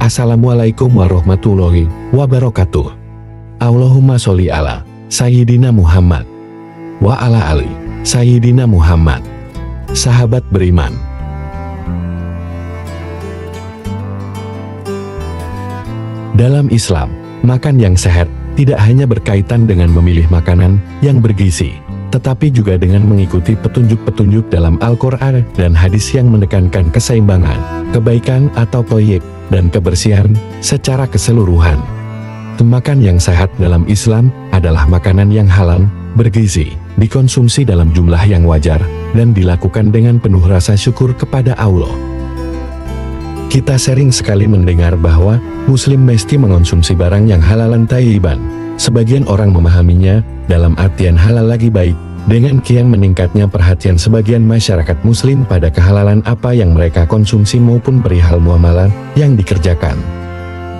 Assalamualaikum warahmatullahi wabarakatuh. Allahumma sholli ala Sayyidina Muhammad wa ala ali Sayyidina Muhammad. Sahabat beriman, dalam Islam, makan yang sehat tidak hanya berkaitan dengan memilih makanan yang bergizi, tetapi juga dengan mengikuti petunjuk-petunjuk dalam Al-Quran dan hadis yang menekankan keseimbangan, kebaikan atau thayyib, dan kebersihan secara keseluruhan. Makan yang sehat dalam Islam adalah makanan yang halal, bergizi, dikonsumsi dalam jumlah yang wajar, dan dilakukan dengan penuh rasa syukur kepada Allah. Kita sering sekali mendengar bahwa Muslim mesti mengonsumsi barang yang halalan thayyiban. Sebagian orang memahaminya dalam artian halal lagi baik, dengan kian meningkatnya perhatian sebagian masyarakat Muslim pada kehalalan apa yang mereka konsumsi maupun perihal muamalah yang dikerjakan.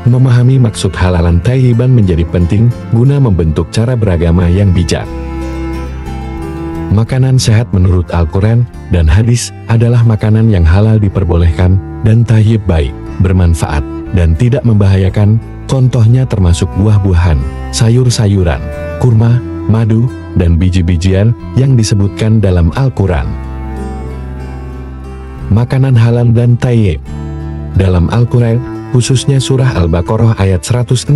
Memahami maksud halalan thayyiban menjadi penting guna membentuk cara beragama yang bijak. Makanan sehat menurut Al-Quran dan hadis adalah makanan yang halal diperbolehkan dan thayyib baik, bermanfaat, dan tidak membahayakan. Contohnya termasuk buah-buahan, sayur-sayuran, kurma, madu, dan biji-bijian yang disebutkan dalam Al-Quran. Makanan halal dan thayyib dalam Al-Quran, khususnya surah Al-Baqarah ayat 168,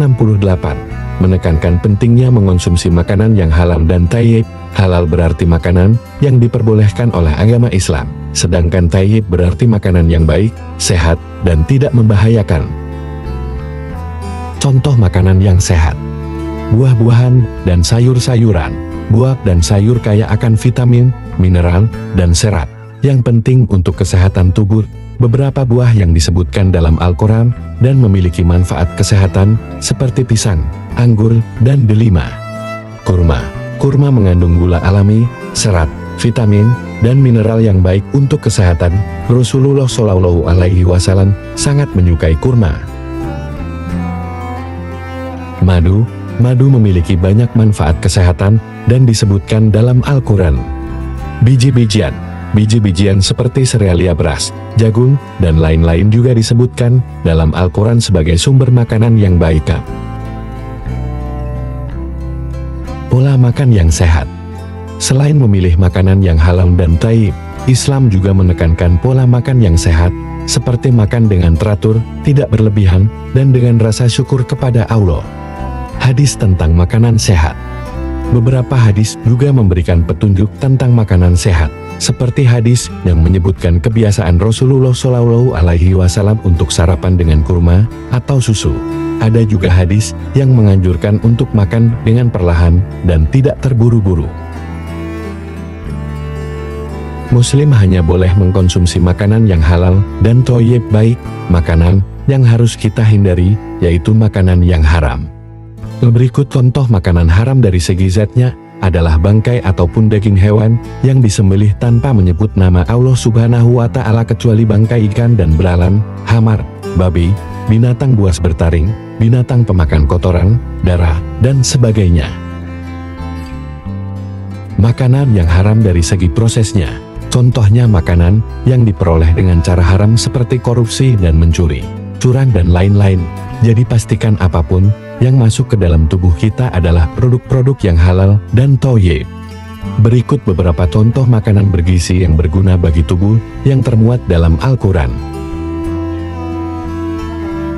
menekankan pentingnya mengonsumsi makanan yang halal dan thayyib. Halal berarti makanan yang diperbolehkan oleh agama Islam, sedangkan thayyib berarti makanan yang baik, sehat, dan tidak membahayakan. Contoh makanan yang sehat: buah-buahan dan sayur-sayuran. Buah dan sayur kaya akan vitamin, mineral, dan serat yang penting untuk kesehatan tubuh. Beberapa buah yang disebutkan dalam Al-Quran dan memiliki manfaat kesehatan seperti pisang, anggur, dan delima. Kurma mengandung gula alami, serat, vitamin, dan mineral yang baik untuk kesehatan. Rasulullah Shallallahu Alaihi Wasallam sangat menyukai kurma. Madu memiliki banyak manfaat kesehatan dan disebutkan dalam Al-Quran. Biji-bijian seperti serealia beras, jagung, dan lain-lain juga disebutkan dalam Al-Quran sebagai sumber makanan yang baik. Pola makan yang sehat. Selain memilih makanan yang halal dan thayyib, Islam juga menekankan pola makan yang sehat, seperti makan dengan teratur, tidak berlebihan, dan dengan rasa syukur kepada Allah. Hadis tentang makanan sehat. Beberapa hadis juga memberikan petunjuk tentang makanan sehat, seperti hadis yang menyebutkan kebiasaan Rasulullah Shallallahu Alaihi Wasallam untuk sarapan dengan kurma atau susu. Ada juga hadis yang menganjurkan untuk makan dengan perlahan dan tidak terburu-buru. Muslim hanya boleh mengkonsumsi makanan yang halal dan thayyib baik. Makanan yang harus kita hindari yaitu makanan yang haram. Berikut contoh makanan haram dari segi zatnya adalah bangkai ataupun daging hewan yang disembelih tanpa menyebut nama Allah Subhanahu wa Ta'ala, kecuali bangkai ikan dan belalang, hamar, babi, binatang buas bertaring, binatang pemakan kotoran, darah, dan sebagainya. Makanan yang haram dari segi prosesnya, contohnya makanan yang diperoleh dengan cara haram seperti korupsi dan mencuri, curang, dan lain-lain. Jadi pastikan apapun yang masuk ke dalam tubuh kita adalah produk-produk yang halal dan thayyib. Berikut beberapa contoh makanan bergizi yang berguna bagi tubuh yang termuat dalam Al-Quran.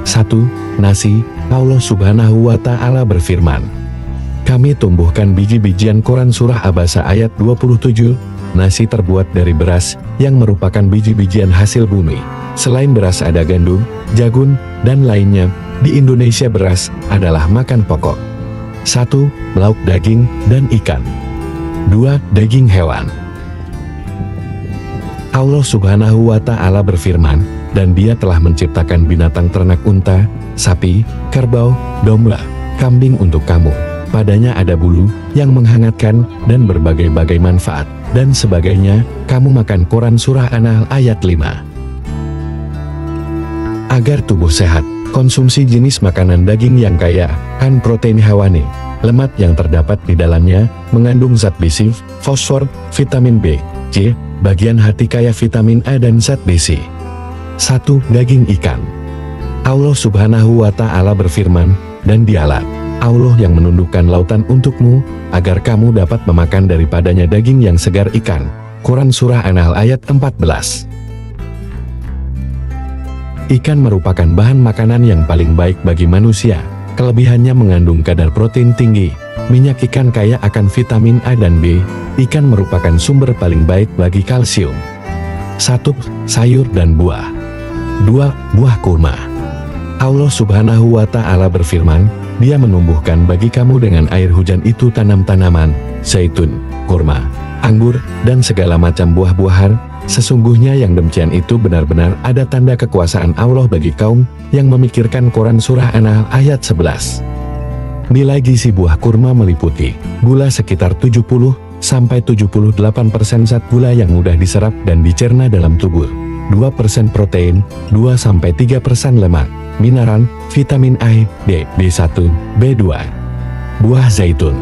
1. Nasi. Allah Subhanahu wa Ta'ala berfirman, "Kami tumbuhkan biji-bijian." Quran Surah Abasa ayat 27. Nasi terbuat dari beras yang merupakan biji-bijian hasil bumi. Selain beras ada gandum, jagung, dan lainnya. Di Indonesia beras adalah makan pokok. 1. Lauk daging dan ikan. 2. Daging hewan. Allah Subhanahu wa Ta'ala berfirman, "Dan Dia telah menciptakan binatang ternak unta, sapi, kerbau, domba, kambing untuk kamu. Padanya ada bulu yang menghangatkan dan berbagai-bagai manfaat, dan sebagainya." Kamu makan. Quran Surah An-Nahl ayat 5. Agar tubuh sehat, konsumsi jenis makanan daging yang kaya akan protein hewani. Lemak yang terdapat di dalamnya mengandung zat besi, fosfor, vitamin B, C, bagian hati kaya vitamin A dan zat besi. 1. Daging ikan. Allah Subhanahu wa Ta'ala berfirman, dan dialah Allah yang menundukkan lautan untukmu, agar kamu dapat memakan daripadanya daging yang segar ikan. Quran Surah An-Nahl ayat 14. Ikan merupakan bahan makanan yang paling baik bagi manusia. Kelebihannya mengandung kadar protein tinggi. Minyak ikan kaya akan vitamin A dan B. Ikan merupakan sumber paling baik bagi kalsium. 1. Sayur dan buah. 2. Buah kurma. Allah Subhanahu wa Ta'ala berfirman, Dia menumbuhkan bagi kamu dengan air hujan itu tanam-tanaman, zaitun, kurma, anggur, dan segala macam buah-buahan. Sesungguhnya yang demikian itu benar-benar ada tanda kekuasaan Allah bagi kaum yang memikirkan. Quran Surah An-Nahl ayat 11. Nilai gizi buah kurma meliputi gula sekitar 70–78% zat gula yang mudah diserap dan dicerna dalam tubuh, 2% protein, 2–3% lemak, mineral, vitamin A, D, B1, B2. Buah zaitun.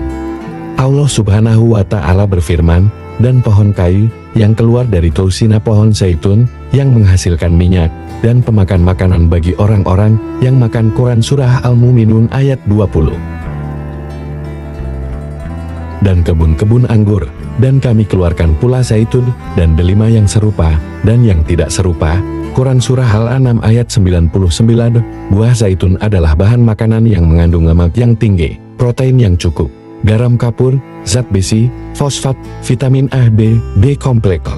Allah Subhanahu wa Ta'ala berfirman, dan pohon kayu yang keluar dari tusina pohon zaitun yang menghasilkan minyak dan pemakan makanan bagi orang-orang yang makan. Quran Surah Al-Mu'minun ayat 20. Dan kebun-kebun anggur, dan kami keluarkan pula zaitun dan delima yang serupa dan yang tidak serupa. Quran Surah Al-An'am ayat 99. Buah zaitun adalah bahan makanan yang mengandung lemak yang tinggi, protein yang cukup, garam kapur, zat besi, fosfat, vitamin A, B, B kompleks.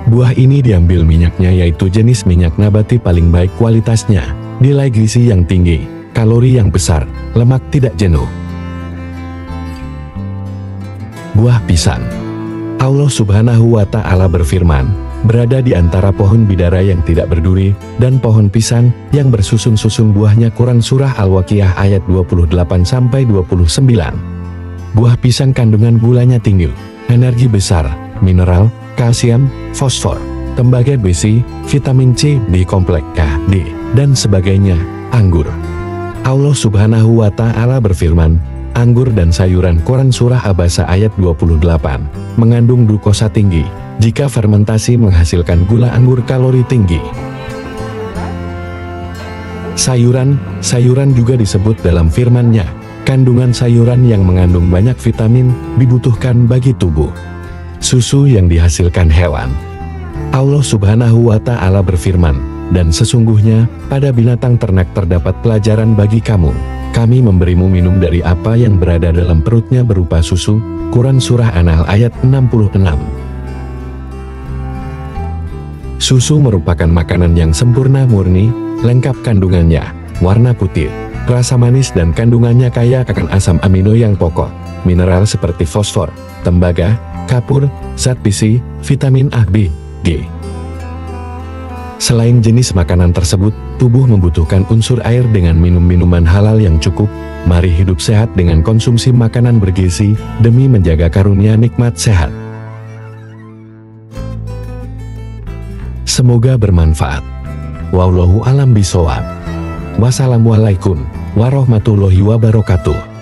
Buah ini diambil minyaknya, yaitu jenis minyak nabati paling baik kualitasnya, nilai gizi yang tinggi, kalori yang besar, lemak tidak jenuh. Buah pisang. Allah Subhanahu wa Ta'ala berfirman, berada di antara pohon bidara yang tidak berduri dan pohon pisang yang bersusun-susun buahnya. Quran Surah Al-Waqiah ayat 28–29. Buah pisang kandungan gulanya tinggi, energi besar, mineral, kalsium, fosfor, tembaga besi, vitamin C, B kompleks K, D, dan sebagainya. Anggur. Allah Subhanahu wa Ta'ala berfirman, anggur dan sayuran. Quran Surah Abasa ayat 28, mengandung glukosa tinggi. Jika fermentasi menghasilkan gula anggur kalori tinggi. Sayuran juga disebut dalam firman-Nya. Kandungan sayuran yang mengandung banyak vitamin dibutuhkan bagi tubuh. Susu yang dihasilkan hewan. Allah Subhanahu wa Ta'ala berfirman, dan sesungguhnya pada binatang ternak terdapat pelajaran bagi kamu. Kami memberimu minum dari apa yang berada dalam perutnya berupa susu. Quran Surah An-Nahl ayat 66. Susu merupakan makanan yang sempurna, murni, lengkap kandungannya, warna putih, rasa manis, dan kandungannya kaya akan asam amino yang pokok, mineral seperti fosfor, tembaga, kapur, zat besi, vitamin A, B, G. Selain jenis makanan tersebut, tubuh membutuhkan unsur air dengan minum minuman halal yang cukup. Mari hidup sehat dengan konsumsi makanan bergizi, demi menjaga karunia nikmat sehat. Semoga bermanfaat. Wallahu a'lam bishawab. Wassalamualaikum warahmatullahi wabarakatuh.